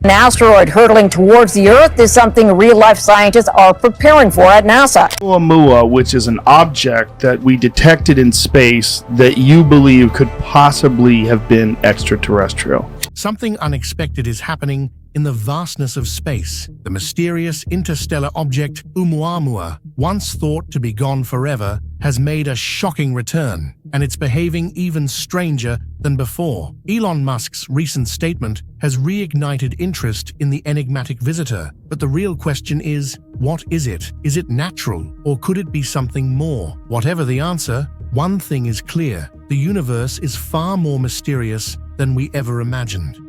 An asteroid hurtling towards the Earth is something real-life scientists are preparing for at NASA. Oumuamua, which is an object that we detected in space that you believe could possibly have been extraterrestrial. Something unexpected is happening in the vastness of space. The mysterious interstellar object Oumuamua, once thought to be gone forever, has made a shocking return, and it's behaving even stranger than before. Elon Musk's recent statement has reignited interest in the enigmatic visitor, but the real question is, what is it? Is it natural, or could it be something more? Whatever the answer, one thing is clear: the universe is far more mysterious than we ever imagined.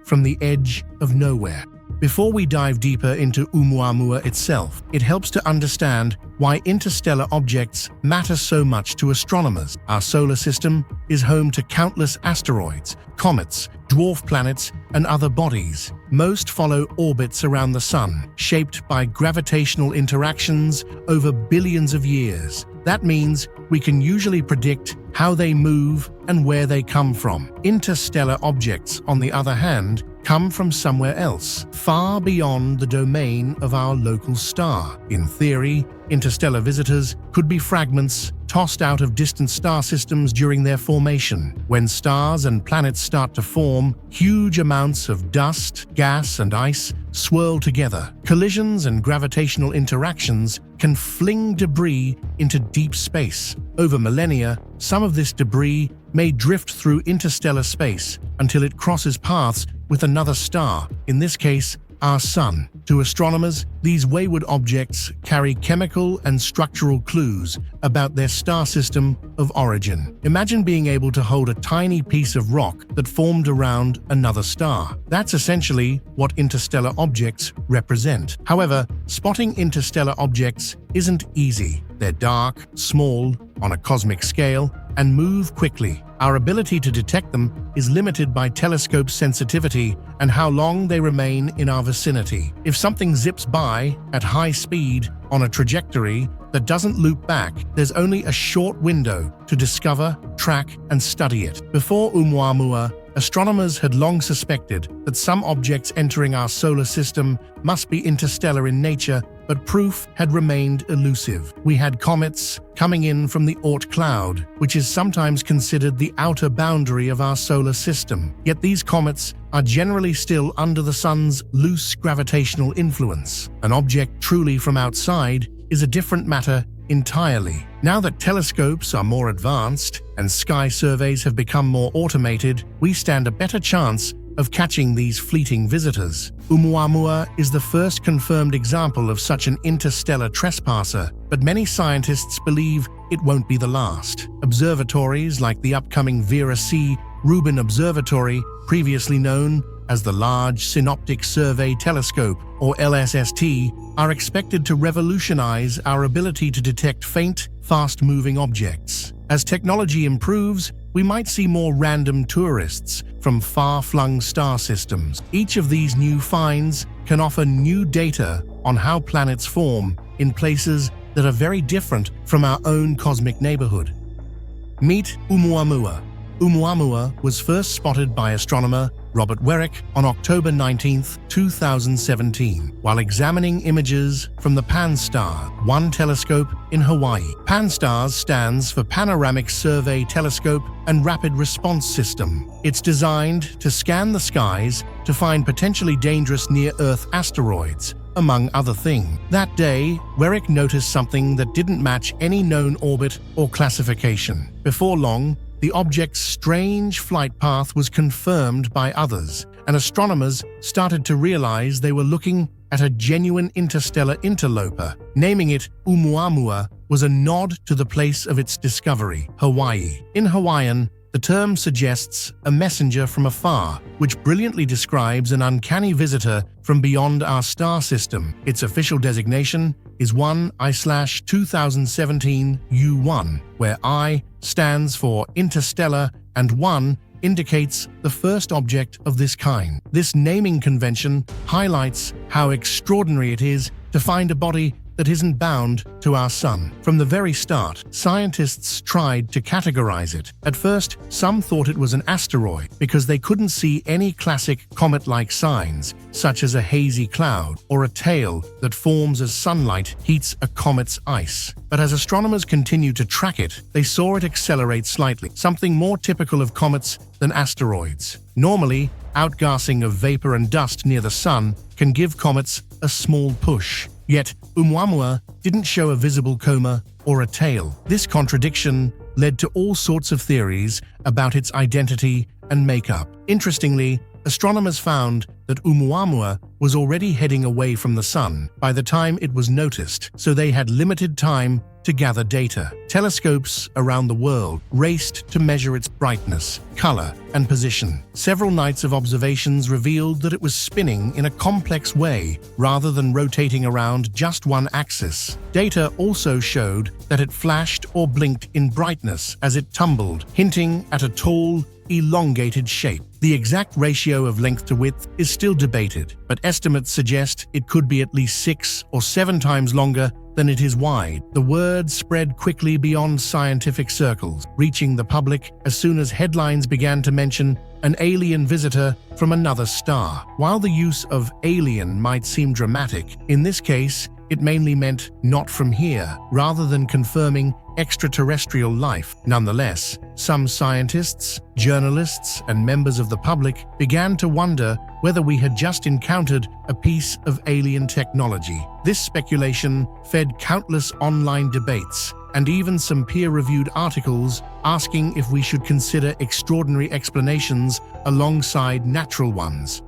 From the edge of nowhere. Before we dive deeper into Oumuamua itself, it helps to understand why interstellar objects matter so much to astronomers. Our solar system is home to countless asteroids, comets, dwarf planets, and other bodies. Most follow orbits around the Sun, shaped by gravitational interactions over billions of years. That means we can usually predict how they move and where they come from. Interstellar objects, on the other hand, come from somewhere else, far beyond the domain of our local star. In theory, interstellar visitors could be fragments tossed out of distant star systems during their formation. When stars and planets start to form, huge amounts of dust, gas, and ice swirl together. Collisions and gravitational interactions can fling debris into deep space. Over millennia, some of this debris may drift through interstellar space until it crosses paths with another star, in this case, our Sun. To astronomers, these wayward objects carry chemical and structural clues about their star system of origin. Imagine being able to hold a tiny piece of rock that formed around another star. That's essentially what interstellar objects represent. However, spotting interstellar objects isn't easy. They're dark, small, on a cosmic scale, and move quickly. Our ability to detect them is limited by telescope sensitivity and how long they remain in our vicinity. If something zips by at high speed on a trajectory that doesn't loop back, there's only a short window to discover, track, and study it. Before Oumuamua, astronomers had long suspected that some objects entering our solar system must be interstellar in nature, but proof had remained elusive. We had comets coming in from the Oort cloud, which is sometimes considered the outer boundary of our solar system. Yet these comets are generally still under the Sun's loose gravitational influence. An object truly from outside is a different matter entirely. Now that telescopes are more advanced and sky surveys have become more automated, we stand a better chance of catching these fleeting visitors. Oumuamua is the first confirmed example of such an interstellar trespasser, but many scientists believe it won't be the last. Observatories like the upcoming Vera C. Rubin Observatory, previously known as the Large Synoptic Survey Telescope, or LSST, are expected to revolutionize our ability to detect faint, fast-moving objects. As technology improves, we might see more random tourists from far-flung star systems. Each of these new finds can offer new data on how planets form in places that are very different from our own cosmic neighborhood. Meet Oumuamua. Oumuamua was first spotted by astronomer Robert Weirich on October 19, 2017, while examining images from the Pan-STARRS-1 telescope in Hawaii. Pan-STARRS stands for Panoramic Survey Telescope and Rapid Response System. It's designed to scan the skies to find potentially dangerous near-Earth asteroids, among other things. That day, Weirich noticed something that didn't match any known orbit or classification. Before long, the object's strange flight path was confirmed by others, and astronomers started to realize they were looking at a genuine interstellar interloper. Naming it Oumuamua was a nod to the place of its discovery, Hawaii. In Hawaiian, the term suggests a messenger from afar, which brilliantly describes an uncanny visitor from beyond our star system. Its official designation is 1I/2017 U1, where I stands for interstellar and 1 indicates the first object of this kind. This naming convention highlights how extraordinary it is to find a body that isn't bound to our sun. From the very start, scientists tried to categorize it. At first, some thought it was an asteroid because they couldn't see any classic comet-like signs, such as a hazy cloud or a tail that forms as sunlight heats a comet's ice. But as astronomers continued to track it, they saw it accelerate slightly, something more typical of comets than asteroids. Normally, outgassing of vapor and dust near the sun can give comets a small push. Yet, Oumuamua didn't show a visible coma or a tail. This contradiction led to all sorts of theories about its identity and makeup. Interestingly, astronomers found that Oumuamua was already heading away from the sun by the time it was noticed, so they had limited time to gather data. Telescopes around the world raced to measure its brightness, color, and position. Several nights of observations revealed that it was spinning in a complex way rather than rotating around just one axis. Data also showed that it flashed or blinked in brightness as it tumbled, hinting at a tall, elongated shape. The exact ratio of length to width is still debated, but estimates suggest it could be at least 6 or 7 times longer than it is wide. The word spread quickly beyond scientific circles, reaching the public as soon as headlines began to mention an alien visitor from another star. While the use of alien might seem dramatic, in this case, it mainly meant not from here, rather than confirming extraterrestrial life. Nonetheless, some scientists, journalists, and members of the public began to wonder whether we had just encountered a piece of alien technology. This speculation fed countless online debates and even some peer-reviewed articles asking if we should consider extraordinary explanations alongside natural ones.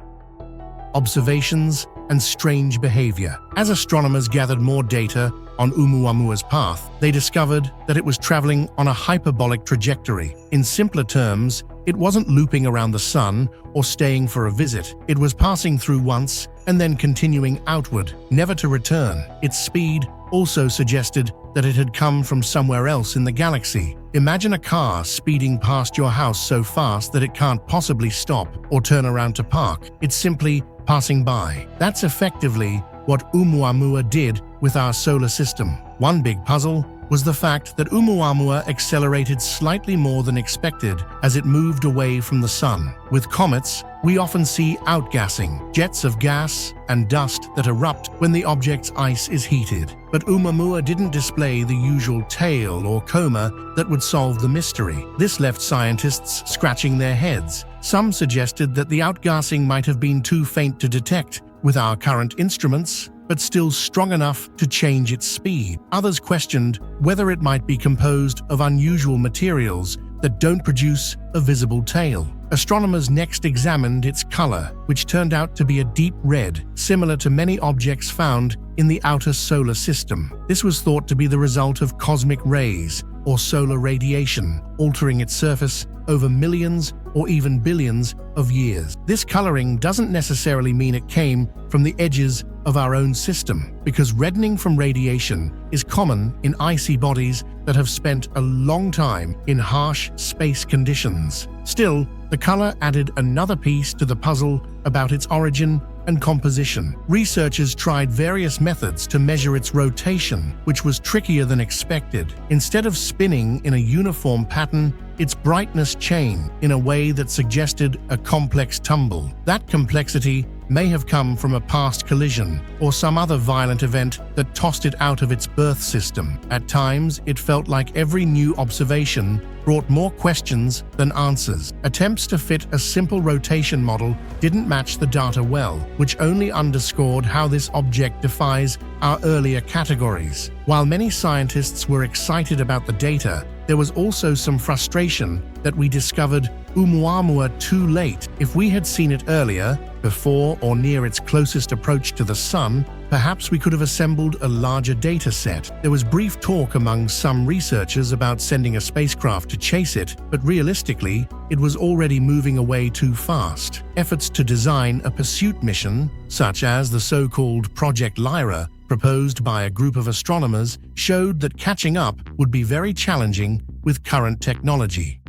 Observations and strange behavior. As astronomers gathered more data on Oumuamua's path, they discovered that it was traveling on a hyperbolic trajectory. In simpler terms, it wasn't looping around the sun or staying for a visit. It was passing through once and then continuing outward, never to return. Its speed also suggested that it had come from somewhere else in the galaxy. Imagine a car speeding past your house so fast that it can't possibly stop or turn around to park. It's simply passing by. That's effectively what Oumuamua did with our solar system. One big puzzle was the fact that Oumuamua accelerated slightly more than expected as it moved away from the sun. With comets, we often see outgassing, jets of gas and dust that erupt when the object's ice is heated. But Oumuamua didn't display the usual tail or coma that would solve the mystery. This left scientists scratching their heads. Some suggested that the outgassing might have been too faint to detect with our current instruments, but still strong enough to change its speed. Others questioned whether it might be composed of unusual materials that don't produce a visible tail. Astronomers next examined its color, which turned out to be a deep red, similar to many objects found in the outer solar system. This was thought to be the result of cosmic rays or solar radiation, altering its surface over millions or even billions of years. This coloring doesn't necessarily mean it came from the edges of our own system, because reddening from radiation is common in icy bodies that have spent a long time in harsh space conditions. Still, the color added another piece to the puzzle about its origin and composition. Researchers tried various methods to measure its rotation, which was trickier than expected. Instead of spinning in a uniform pattern, its brightness changed in a way that suggested a complex tumble. That complexity may have come from a past collision or some other violent event that tossed it out of its birth system. At times, it felt like every new observation brought more questions than answers. Attempts to fit a simple rotation model didn't match the data well, which only underscored how this object defies our earlier categories. While many scientists were excited about the data, there was also some frustration that we discovered Oumuamua too late. If we had seen it earlier, before or near its closest approach to the sun, perhaps we could have assembled a larger data set. There was brief talk among some researchers about sending a spacecraft to chase it, but realistically, it was already moving away too fast. Efforts to design a pursuit mission, such as the so-called Project Lyra, proposed by a group of astronomers, showed that catching up would be very challenging with current technology.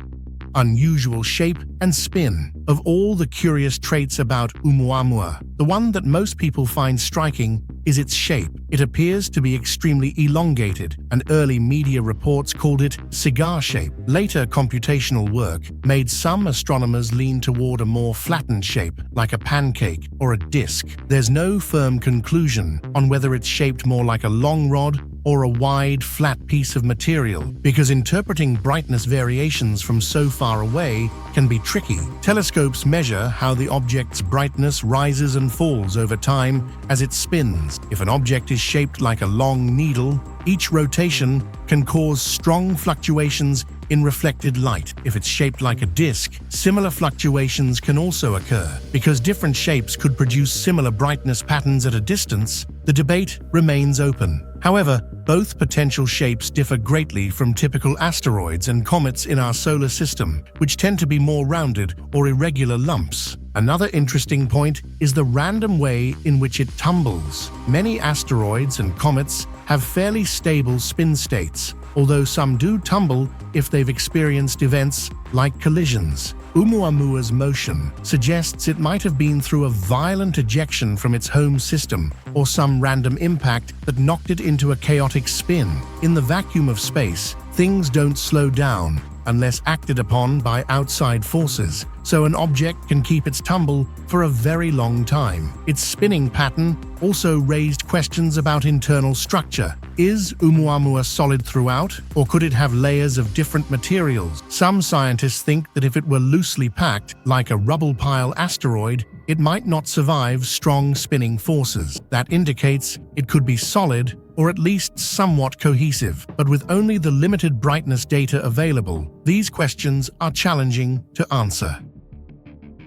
unusual shape, and spin. Of all the curious traits about Oumuamua, the one that most people find striking is its shape. It appears to be extremely elongated, and early media reports called it cigar shape. Later computational work made some astronomers lean toward a more flattened shape, like a pancake or a disc. There's no firm conclusion on whether it's shaped more like a long rod or a wide, flat piece of material, because interpreting brightness variations from so far away can be tricky. Telescopes measure how the object's brightness rises and falls over time as it spins. If an object is shaped like a long needle, each rotation can cause strong fluctuations in reflected light. If it's shaped like a disc, similar fluctuations can also occur. Because different shapes could produce similar brightness patterns at a distance, the debate remains open. However, both potential shapes differ greatly from typical asteroids and comets in our solar system, which tend to be more rounded or irregular lumps. Another interesting point is the random way in which it tumbles. Many asteroids and comets have fairly stable spin states, although some do tumble if they've experienced events like collisions. Oumuamua's motion suggests it might have been through a violent ejection from its home system or some random impact that knocked it into a chaotic spin. In the vacuum of space, things don't slow down unless acted upon by outside forces, so an object can keep its tumble for a very long time. Its spinning pattern also raised questions about internal structure. Is Oumuamua solid throughout, or could it have layers of different materials? Some scientists think that if it were loosely packed, like a rubble pile asteroid, it might not survive strong spinning forces. That indicates it could be solid, or at least somewhat cohesive. But with only the limited brightness data available, these questions are challenging to answer.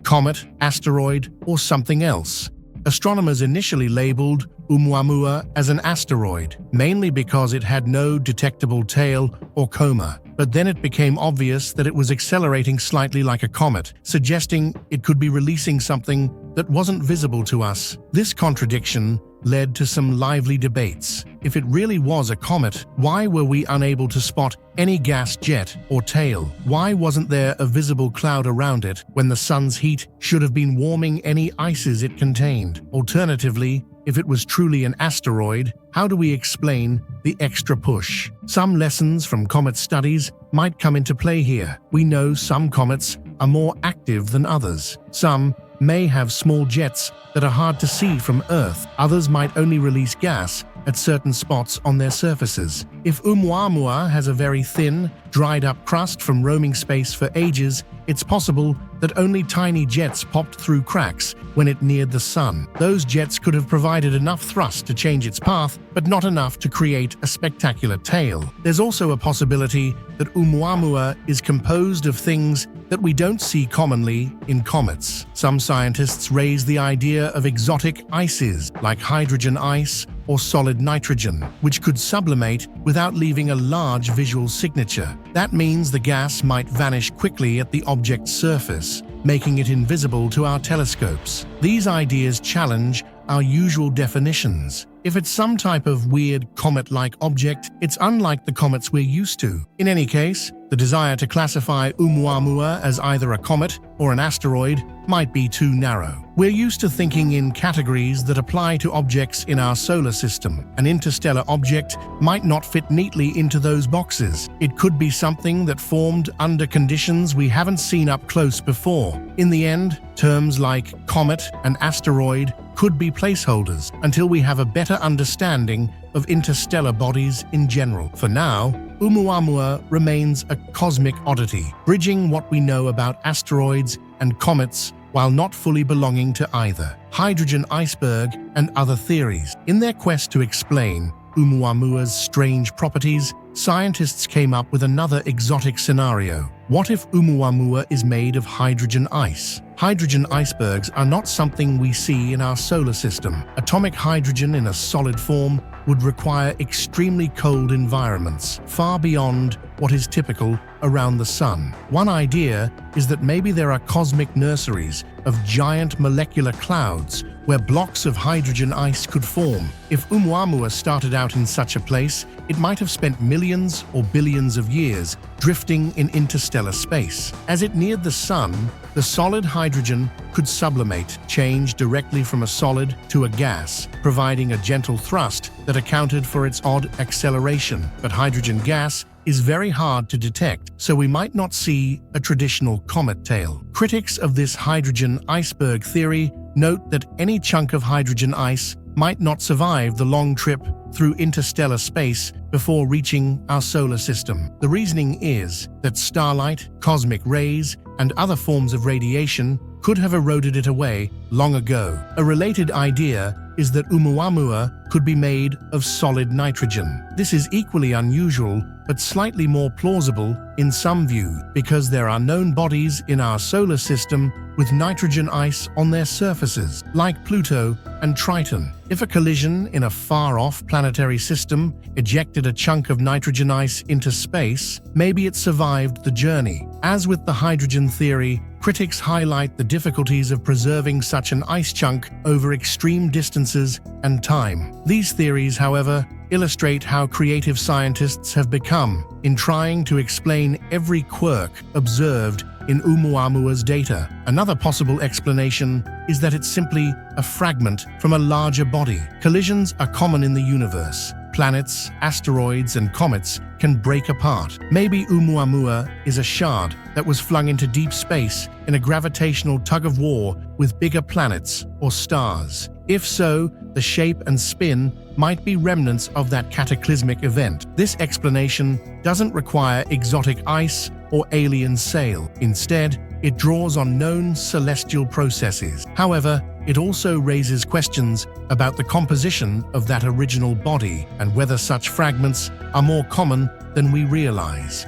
Comet, asteroid, or something else? Astronomers initially labeled Oumuamua as an asteroid, mainly because it had no detectable tail or coma. But then it became obvious that it was accelerating slightly like a comet, suggesting it could be releasing something that wasn't visible to us. This contradiction led to some lively debates. If it really was a comet, why were we unable to spot any gas jet or tail? Why wasn't there a visible cloud around it when the sun's heat should have been warming any ices it contained? Alternatively, if it was truly an asteroid, how do we explain the extra push? Some lessons from comet studies might come into play here. We know some comets are more active than others. Some may have small jets that are hard to see from Earth. Others might only release gas at certain spots on their surfaces. If Oumuamua has a very thin, dried-up crust from roaming space for ages, it's possible that only tiny jets popped through cracks when it neared the sun. Those jets could have provided enough thrust to change its path, but not enough to create a spectacular tail. There's also a possibility that Oumuamua is composed of things that we don't see commonly in comets. Some scientists raise the idea of exotic ices, like hydrogen ice or solid nitrogen, which could sublimate without leaving a large visual signature. That means the gas might vanish quickly at the object's surface, making it invisible to our telescopes. These ideas challenge our usual definitions. If it's some type of weird comet-like object, it's unlike the comets we're used to. In any case, the desire to classify Oumuamua as either a comet or an asteroid might be too narrow. We're used to thinking in categories that apply to objects in our solar system. An interstellar object might not fit neatly into those boxes. It could be something that formed under conditions we haven't seen up close before. In the end, terms like comet and asteroid could be placeholders until we have a better understanding of interstellar bodies in general. For now, Oumuamua remains a cosmic oddity, bridging what we know about asteroids and comets while not fully belonging to either. Hydrogen iceberg and other theories. In their quest to explain Oumuamua's strange properties, scientists came up with another exotic scenario. What if Oumuamua is made of hydrogen ice? Hydrogen icebergs are not something we see in our solar system. Atomic hydrogen in a solid form would require extremely cold environments, far beyond what is typical around the Sun. One idea is that maybe there are cosmic nurseries of giant molecular clouds where blocks of hydrogen ice could form. If Oumuamua started out in such a place, it might have spent millions or billions of years drifting in interstellar space. As it neared the Sun, the solid hydrogen could sublimate, change directly from a solid to a gas, providing a gentle thrust that accounted for its odd acceleration. But hydrogen gas is very hard to detect, so we might not see a traditional comet tail. Critics of this hydrogen iceberg theory note that any chunk of hydrogen ice might not survive the long trip through interstellar space before reaching our solar system. The reasoning is that starlight, cosmic rays, and other forms of radiation could have eroded it away long ago. A related idea is that Oumuamua could be made of solid nitrogen. This is equally unusual, but slightly more plausible in some view, because there are known bodies in our solar system with nitrogen ice on their surfaces, like Pluto and Triton. If a collision in a far-off planetary system ejected a chunk of nitrogen ice into space, maybe it survived the journey. As with the hydrogen theory, critics highlight the difficulties of preserving such an ice chunk over extreme distances and time. These theories, however, illustrate how creative scientists have become in trying to explain every quirk observed in Oumuamua's data. Another possible explanation is that it's simply a fragment from a larger body. Collisions are common in the universe. Planets, asteroids, and comets can break apart. Maybe Oumuamua is a shard that was flung into deep space in a gravitational tug-of-war with bigger planets or stars. If so, the shape and spin might be remnants of that cataclysmic event. This explanation doesn't require exotic ice or alien sail. Instead, it draws on known celestial processes. However, it also raises questions about the composition of that original body and whether such fragments are more common than we realize.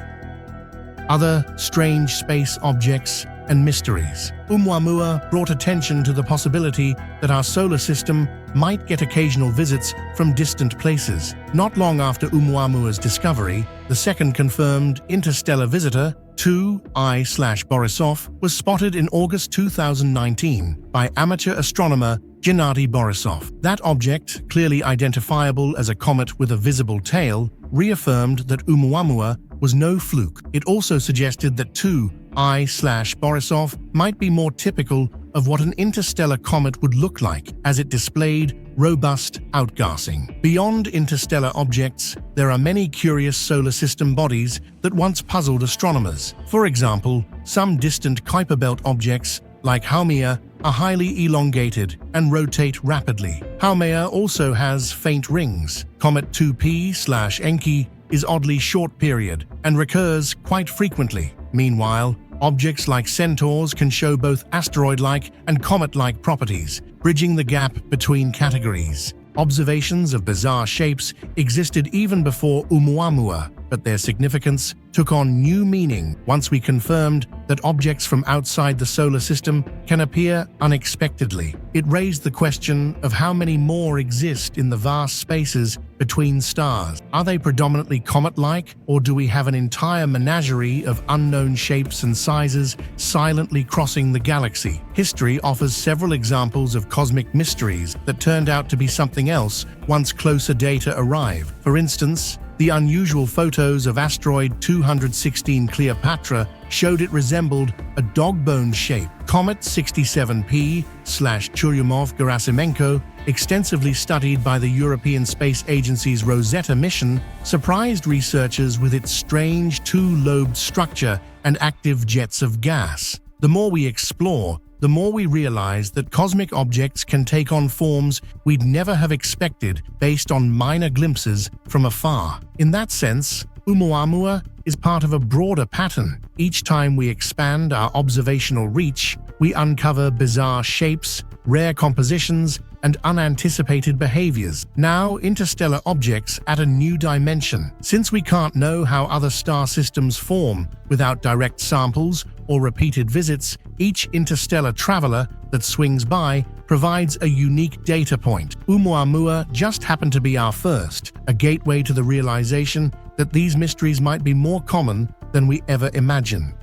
Other strange space objects and mysteries. Oumuamua brought attention to the possibility that our solar system might get occasional visits from distant places. Not long after Oumuamua's discovery, the second confirmed interstellar visitor, 2I/Borisov, was spotted in August 2019 by amateur astronomer Gennady Borisov. That object, clearly identifiable as a comet with a visible tail, reaffirmed that Oumuamua was no fluke. It also suggested that 2I/Borisov might be more typical of what an interstellar comet would look like, as it displayed robust outgassing. Beyond interstellar objects, there are many curious solar system bodies that once puzzled astronomers. For example, some distant Kuiper Belt objects, like Haumea, are highly elongated and rotate rapidly. Haumea also has faint rings. Comet 2P/Encke is oddly short-period and recurs quite frequently. Meanwhile, objects like centaurs can show both asteroid-like and comet-like properties, bridging the gap between categories. Observations of bizarre shapes existed even before Oumuamua, but their significance took on new meaning once we confirmed that objects from outside the solar system can appear unexpectedly. It raised the question of how many more exist in the vast spaces between stars. Are they predominantly comet-like, or do we have an entire menagerie of unknown shapes and sizes silently crossing the galaxy? History offers several examples of cosmic mysteries that turned out to be something else once closer data arrived. For instance, the unusual photos of asteroid 216 Cleopatra showed it resembled a dog-bone shape. Comet 67P/Churyumov-Gerasimenko, extensively studied by the European Space Agency's Rosetta mission, surprised researchers with its strange two-lobed structure and active jets of gas. The more we explore, the more we realize that cosmic objects can take on forms we'd never have expected based on minor glimpses from afar. In that sense, Oumuamua is part of a broader pattern. Each time we expand our observational reach, we uncover bizarre shapes, rare compositions, and unanticipated behaviors. Now, interstellar objects add a new dimension. Since we can't know how other star systems form without direct samples or repeated visits, each interstellar traveler that swings by provides a unique data point. Oumuamua just happened to be our first, a gateway to the realization that these mysteries might be more common than we ever imagined.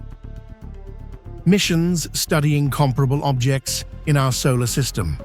Missions studying comparable objects in our solar system.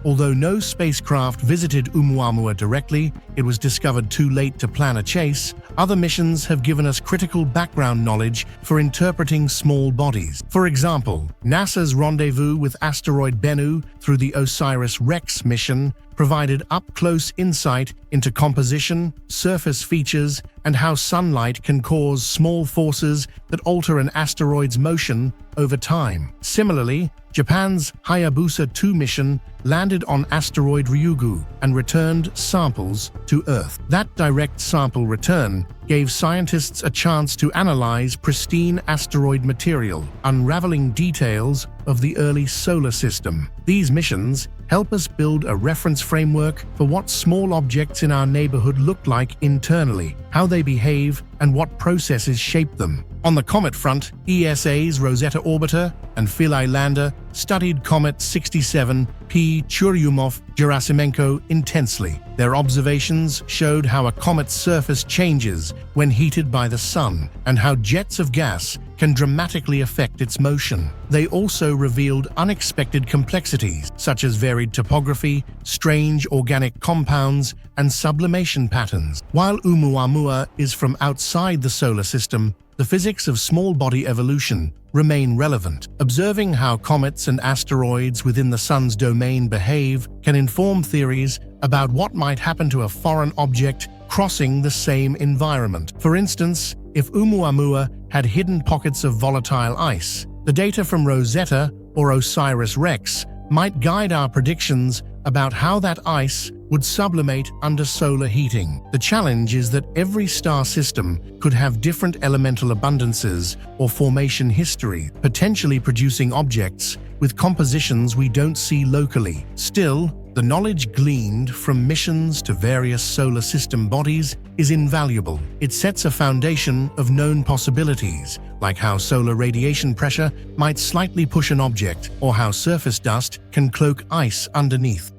Although no spacecraft visited Oumuamua directly, it was discovered too late to plan a chase, other missions have given us critical background knowledge for interpreting small bodies. For example, NASA's rendezvous with asteroid Bennu through the OSIRIS-REx mission provided up-close insight into composition, surface features, and how sunlight can cause small forces that alter an asteroid's motion over time. Similarly, Japan's Hayabusa 2 mission landed on asteroid Ryugu and returned samples to Earth. That direct sample return gave scientists a chance to analyze pristine asteroid material, unraveling details of the early solar system. These missions help us build a reference framework for what small objects in our neighborhood look like internally, how they behave, and what processes shape them. On the comet front, ESA's Rosetta Orbiter and Philae Lander studied Comet 67 P. Churyumov-Gerasimenko intensely. Their observations showed how a comet's surface changes when heated by the sun, and how jets of gas can dramatically affect its motion. They also revealed unexpected complexities, such as varied topography, strange organic compounds, and sublimation patterns. While Oumuamua is from outside the solar system, the physics of small body evolution remain relevant. Observing how comets and asteroids within the Sun's domain behave can inform theories about what might happen to a foreign object crossing the same environment. For instance, if Oumuamua had hidden pockets of volatile ice, the data from Rosetta or OSIRIS-REx might guide our predictions about how that ice would sublimate under solar heating. The challenge is that every star system could have different elemental abundances or formation history, potentially producing objects with compositions we don't see locally. Still, the knowledge gleaned from missions to various solar system bodies is invaluable. It sets a foundation of known possibilities, like how solar radiation pressure might slightly push an object, or how surface dust can cloak ice underneath.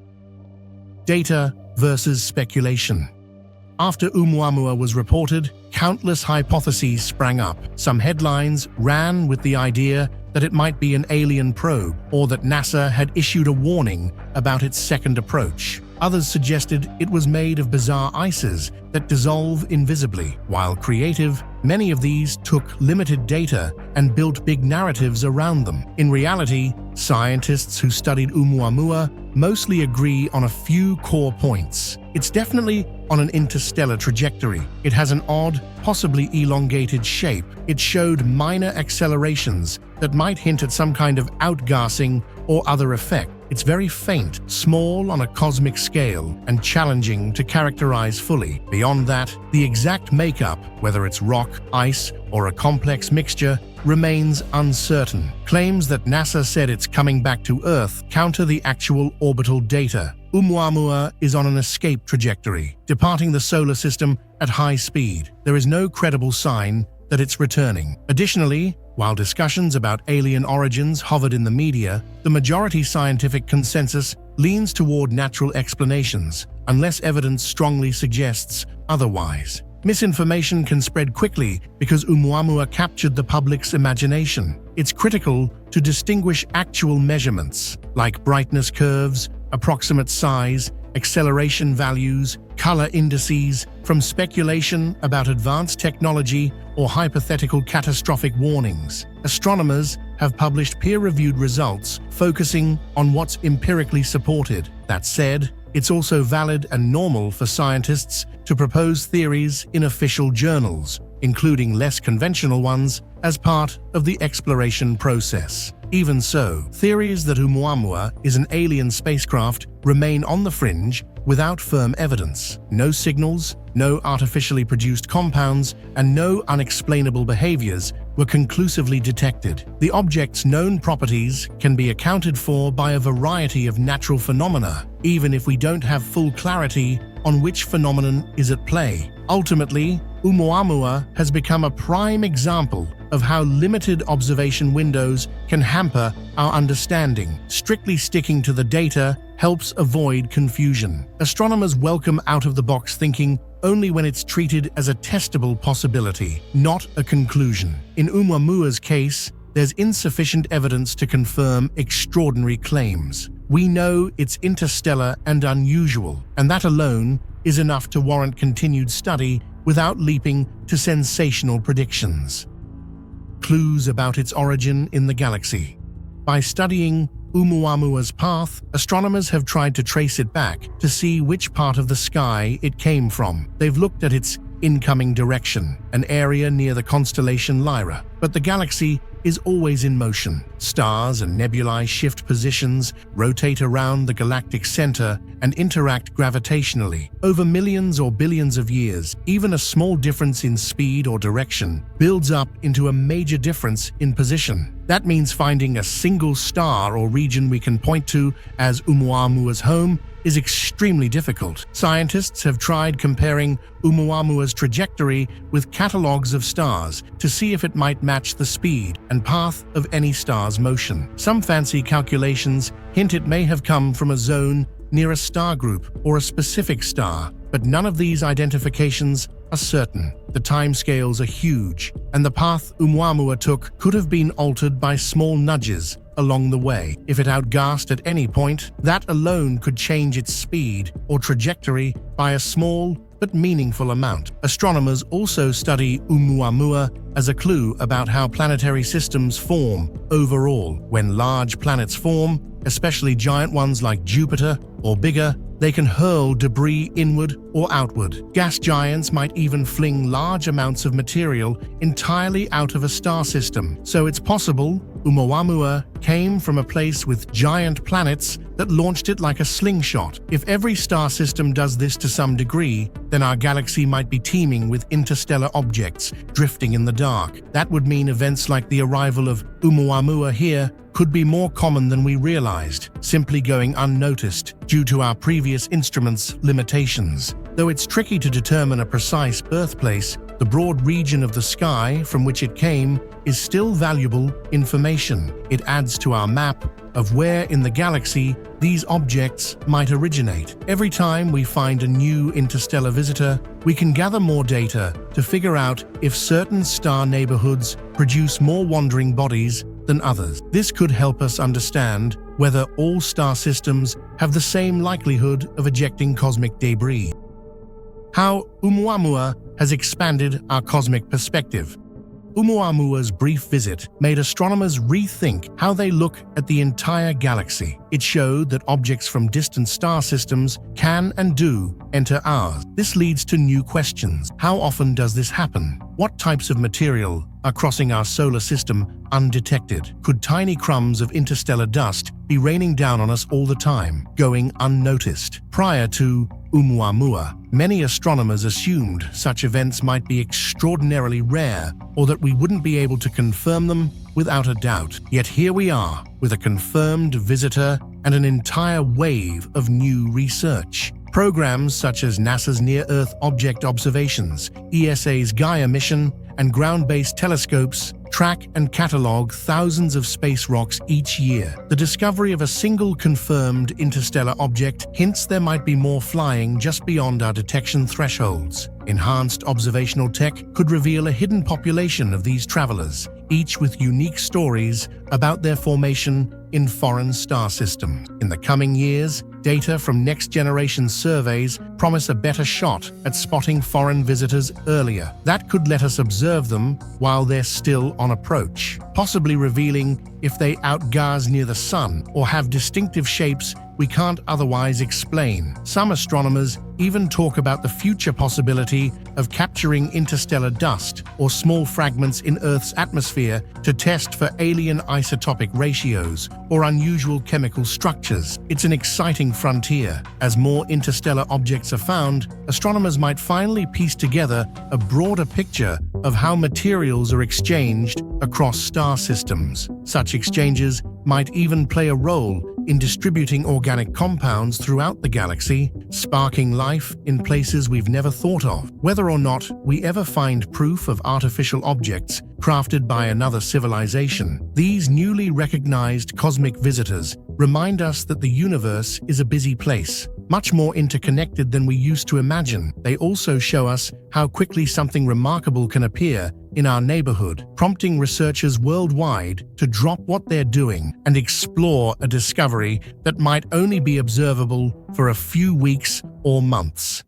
Data versus speculation. After Oumuamua was reported, countless hypotheses sprang up. Some headlines ran with the idea that it might be an alien probe, or that NASA had issued a warning about its second approach. Others suggested it was made of bizarre ices that dissolve invisibly. While creative, many of these took limited data and built big narratives around them. In reality, scientists who studied Oumuamua mostly agree on a few core points. It's definitely on an interstellar trajectory. It has an odd, possibly elongated shape. It showed minor accelerations that might hint at some kind of outgassing or other effect. It's very faint, small on a cosmic scale, and challenging to characterize fully. Beyond that, the exact makeup, whether it's rock, ice, or a complex mixture, remains uncertain. Claims that NASA said it's coming back to Earth counter the actual orbital data. Oumuamua is on an escape trajectory, departing the solar system at high speed. There is no credible sign that it's returning. Additionally, while discussions about alien origins hovered in the media, the majority scientific consensus leans toward natural explanations, unless evidence strongly suggests otherwise. Misinformation can spread quickly because Oumuamua captured the public's imagination. It's critical to distinguish actual measurements, like brightness curves, approximate size, acceleration values, color indices, from speculation about advanced technology or hypothetical catastrophic warnings. Astronomers have published peer-reviewed results focusing on what's empirically supported. That said, it's also valid and normal for scientists to propose theories in official journals, including less conventional ones, as part of the exploration process. Even so, theories that Oumuamua is an alien spacecraft remain on the fringe without firm evidence. No signals, no artificially produced compounds, and no unexplainable behaviors were conclusively detected. The object's known properties can be accounted for by a variety of natural phenomena, even if we don't have full clarity on which phenomenon is at play. Ultimately, Oumuamua has become a prime example of how limited observation windows can hamper our understanding. Strictly sticking to the data helps avoid confusion. Astronomers welcome out-of-the-box thinking only when it's treated as a testable possibility, not a conclusion. In Oumuamua's case, there's insufficient evidence to confirm extraordinary claims. We know it's interstellar and unusual, and that alone is enough to warrant continued study without leaping to sensational predictions. Clues about its origin in the galaxy. By studying Oumuamua's path, astronomers have tried to trace it back to see which part of the sky it came from. They've looked at its incoming direction, an area near the constellation Lyra. But the galaxy is always in motion. Stars and nebulae shift positions, rotate around the galactic center, and interact gravitationally. Over millions or billions of years, even a small difference in speed or direction builds up into a major difference in position. That means finding a single star or region we can point to as Oumuamua's home is extremely difficult. Scientists have tried comparing Oumuamua's trajectory with catalogs of stars to see if it might match the speed and path of any star's motion. Some fancy calculations hint it may have come from a zone near a star group or a specific star, but none of these identifications are certain. The timescales are huge, and the path Oumuamua took could have been altered by small nudges along the way. If it outgassed at any point, that alone could change its speed or trajectory by a small but meaningful amount. Astronomers also study Oumuamua as a clue about how planetary systems form overall. When large planets form, especially giant ones like Jupiter or bigger, they can hurl debris inward or outward. Gas giants might even fling large amounts of material entirely out of a star system. So it's possible Oumuamua came from a place with giant planets that launched it like a slingshot. If every star system does this to some degree, then our galaxy might be teeming with interstellar objects drifting in the dark. That would mean events like the arrival of Oumuamua here could be more common than we realized, simply going unnoticed due to our previous instruments' limitations. Though it's tricky to determine a precise birthplace, the broad region of the sky from which it came is still valuable information. It adds to our map of where in the galaxy these objects might originate. Every time we find a new interstellar visitor, we can gather more data to figure out if certain star neighborhoods produce more wandering bodies than others. This could help us understand whether all star systems have the same likelihood of ejecting cosmic debris. How Oumuamua has expanded our cosmic perspective. Oumuamua's brief visit made astronomers rethink how they look at the entire galaxy. It showed that objects from distant star systems can and do enter ours. This leads to new questions. How often does this happen? What types of material are crossing our solar system undetected? Could tiny crumbs of interstellar dust be raining down on us all the time, going unnoticed? Prior to Oumuamua, many astronomers assumed such events might be extraordinarily rare or that we wouldn't be able to confirm them without a doubt. Yet here we are, with a confirmed visitor and an entire wave of new research. Programs such as NASA's Near-Earth Object Observations, ESA's Gaia mission, and ground-based telescopes track and catalog thousands of space rocks each year. The discovery of a single confirmed interstellar object hints there might be more flying just beyond our detection thresholds. Enhanced observational tech could reveal a hidden population of these travelers, each with unique stories about their formation in foreign star systems. In the coming years, data from next-generation surveys promise a better shot at spotting foreign visitors earlier. That could let us observe them while they're still on approach, possibly revealing if they outgaze near the sun or have distinctive shapes we can't otherwise explain. Some astronomers even talk about the future possibility of capturing interstellar dust or small fragments in Earth's atmosphere to test for alien isotopic ratios or unusual chemical structures. It's an exciting frontier. As more interstellar objects are found, astronomers might finally piece together a broader picture of how materials are exchanged across star systems. Such exchanges might even play a role in distributing organic compounds throughout the galaxy, sparking life in places we've never thought of. Whether or not we ever find proof of artificial objects crafted by another civilization, these newly recognized cosmic visitors remind us that the universe is a busy place, much more interconnected than we used to imagine. They also show us how quickly something remarkable can appear in our neighborhood, prompting researchers worldwide to drop what they're doing and explore a discovery that might only be observable for a few weeks or months.